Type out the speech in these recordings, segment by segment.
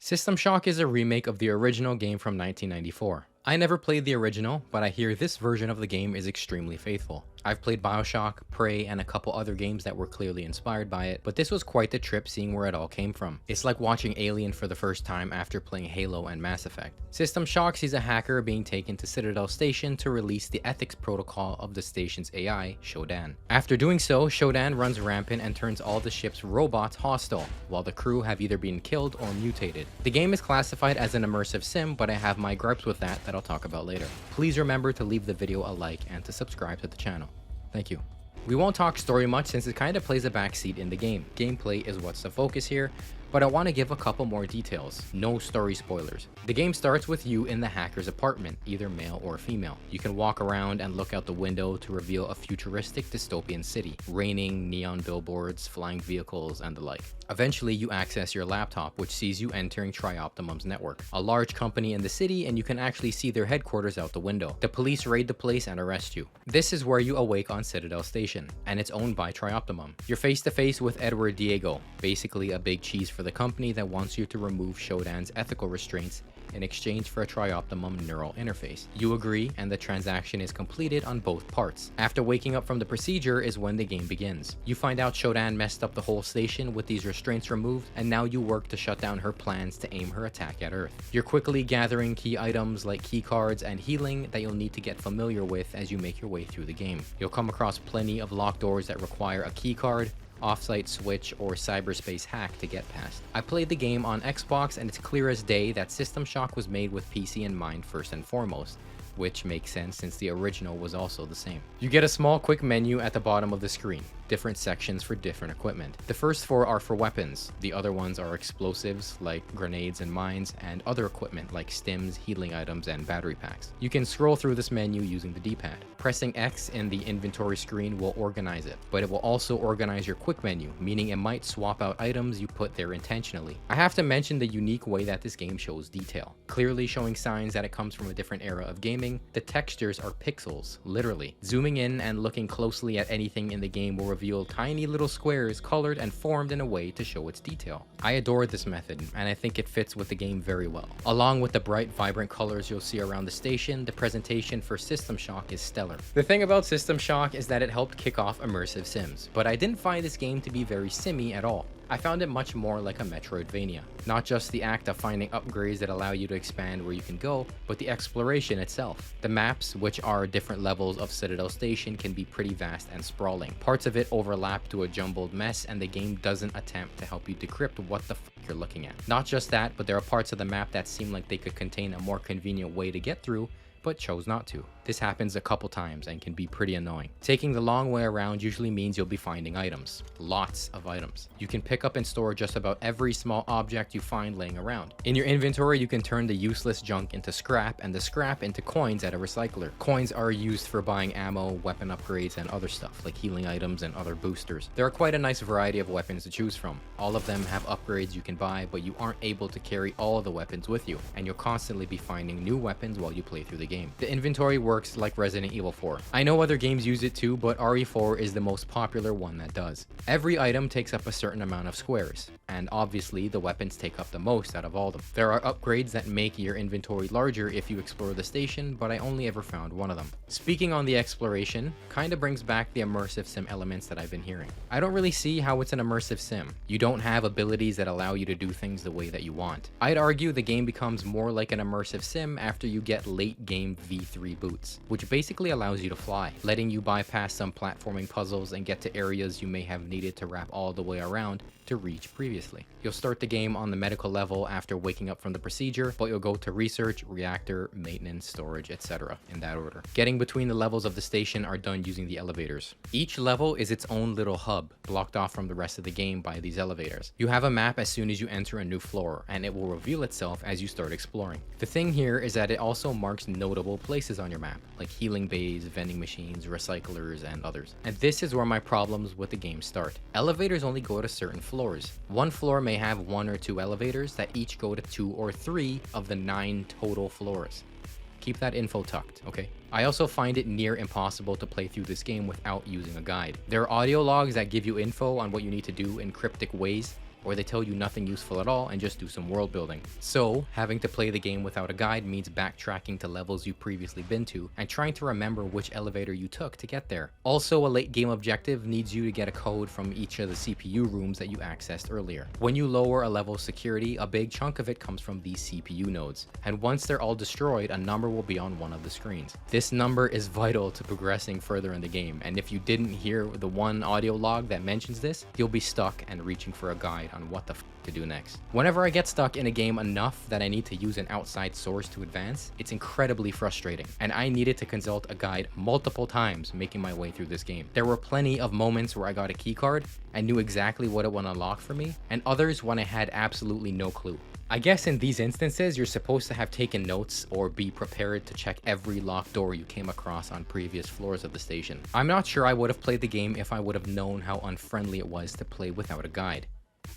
System Shock is a remake of the original game from 1994. I never played the original, but I hear this version of the game is extremely faithful. I've played BioShock, Prey, and a couple other games that were clearly inspired by it, but this was quite the trip seeing where it all came from. It's like watching Alien for the first time after playing Halo and Mass Effect. System Shock sees a hacker being taken to Citadel Station to release the ethics protocol of the station's AI, Shodan. After doing so, Shodan runs rampant and turns all the ship's robots hostile, while the crew have either been killed or mutated. The game is classified as an immersive sim, but I have my gripes with that I'll talk about later. Please remember to leave the video a like and to subscribe to the channel. Thank you. We won't talk story much since it kind of plays a backseat in the game. Gameplay is what's the focus here, but I want to give a couple more details. No story spoilers. The game starts with you in the hacker's apartment, either male or female. You can walk around and look out the window to reveal a futuristic dystopian city. Raining, neon billboards, flying vehicles, and the like. Eventually, you access your laptop, which sees you entering Trioptimum's network, a large company in the city, and you can actually see their headquarters out the window. The police raid the place and arrest you. This is where you awake on Citadel Station, and it's owned by Trioptimum. You're face to face with Edward Diego, basically a big cheese for the company that wants you to remove Shodan's ethical restraints in exchange for a Trioptimum neural interface. You agree, and the transaction is completed on both parts. After waking up from the procedure is when the game begins. You find out Shodan messed up the whole station with these restraints removed, and now you work to shut down her plans to aim her attack at Earth. You're quickly gathering key items like key cards and healing that you'll need to get familiar with as you make your way through the game. You'll come across plenty of locked doors that require a key card, offsite switch, or cyberspace hack to get past. I played the game on Xbox, and it's clear as day that System Shock was made with PC in mind first and foremost, which makes sense since the original was also the same. You get a small quick menu at the bottom of the screen, different sections for different equipment. The first four are for weapons, the other ones are explosives like grenades and mines, and other equipment like stims, healing items, and battery packs. You can scroll through this menu using the D-pad. Pressing X in the inventory screen will organize it, but it will also organize your quick menu, meaning it might swap out items you put there intentionally. I have to mention the unique way that this game shows detail, clearly showing signs that it comes from a different era of gaming. The textures are pixels, literally. Zooming in and looking closely at anything in the game will reveal tiny little squares colored and formed in a way to show its detail. I adore this method, and I think it fits with the game very well. Along with the bright, vibrant colors you'll see around the station, the presentation for System Shock is stellar. The thing about System Shock is that it helped kick off immersive sims, but I didn't find this game to be very simmy at all. I found it much more like a Metroidvania. Not just the act of finding upgrades that allow you to expand where you can go, but the exploration itself. The maps, which are different levels of Citadel Station, can be pretty vast and sprawling. Parts of it overlap to a jumbled mess, and the game doesn't attempt to help you decrypt what the f you're looking at. Not just that, but there are parts of the map that seem like they could contain a more convenient way to get through, but chose not to. This happens a couple times and can be pretty annoying. Taking the long way around usually means you'll be finding items. Lots of items. You can pick up and store just about every small object you find laying around. In your inventory, you can turn the useless junk into scrap and the scrap into coins at a recycler. Coins are used for buying ammo, weapon upgrades, and other stuff like healing items and other boosters. There are quite a nice variety of weapons to choose from. All of them have upgrades you can buy, but you aren't able to carry all of the weapons with you, and you'll constantly be finding new weapons while you play through the game. The inventory works like Resident Evil 4. I know other games use it too, but RE4 is the most popular one that does. Every item takes up a certain amount of squares, and obviously the weapons take up the most out of all of them. There are upgrades that make your inventory larger if you explore the station, but I only ever found one of them. Speaking on the exploration, kinda brings back the immersive sim elements that I've been hearing. I don't really see how it's an immersive sim. You don't have abilities that allow you to do things the way that you want. I'd argue the game becomes more like an immersive sim after you get late game V3 boots, which basically allows you to fly, letting you bypass some platforming puzzles and get to areas you may have needed to wrap all the way around to reach previously. You'll start the game on the medical level after waking up from the procedure, but you'll go to research, reactor, maintenance, storage, etc. in that order. Getting between the levels of the station are done using the elevators. Each level is its own little hub, blocked off from the rest of the game by these elevators. You have a map as soon as you enter a new floor, and it will reveal itself as you start exploring. The thing here is that it also marks notable places on your map, like healing bays, vending machines, recyclers, and others. And this is where my problems with the game start. Elevators only go to certain floors. One floor may have 1 or 2 elevators that each go to 2 or 3 of the 9 total floors. Keep that info tucked, okay? I also find it near impossible to play through this game without using a guide. There are audio logs that give you info on what you need to do in cryptic ways, or they tell you nothing useful at all and just do some world building. So, having to play the game without a guide means backtracking to levels you've previously been to and trying to remember which elevator you took to get there. Also, a late game objective needs you to get a code from each of the CPU rooms that you accessed earlier. When you lower a level's security, a big chunk of it comes from these CPU nodes, and once they're all destroyed, a number will be on one of the screens. This number is vital to progressing further in the game, and if you didn't hear the one audio log that mentions this, you'll be stuck and reaching for a guide on what the f to do next. Whenever I get stuck in a game enough that I need to use an outside source to advance, it's incredibly frustrating, and I needed to consult a guide multiple times making my way through this game. There were plenty of moments where I got a keycard and knew exactly what it would unlock for me, and others when I had absolutely no clue. I guess in these instances, you're supposed to have taken notes or be prepared to check every locked door you came across on previous floors of the station. I'm not sure I would have played the game if I would have known how unfriendly it was to play without a guide.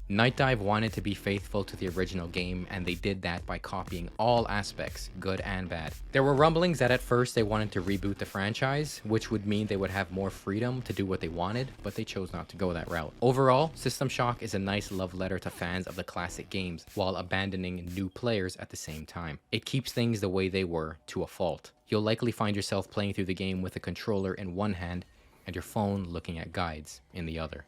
Night Dive wanted to be faithful to the original game, and they did that by copying all aspects, good and bad. There were rumblings that at first they wanted to reboot the franchise, which would mean they would have more freedom to do what they wanted, but they chose not to go that route. Overall, System Shock is a nice love letter to fans of the classic games, while abandoning new players at the same time. It keeps things the way they were, to a fault. You'll likely find yourself playing through the game with a controller in one hand and your phone looking at guides in the other.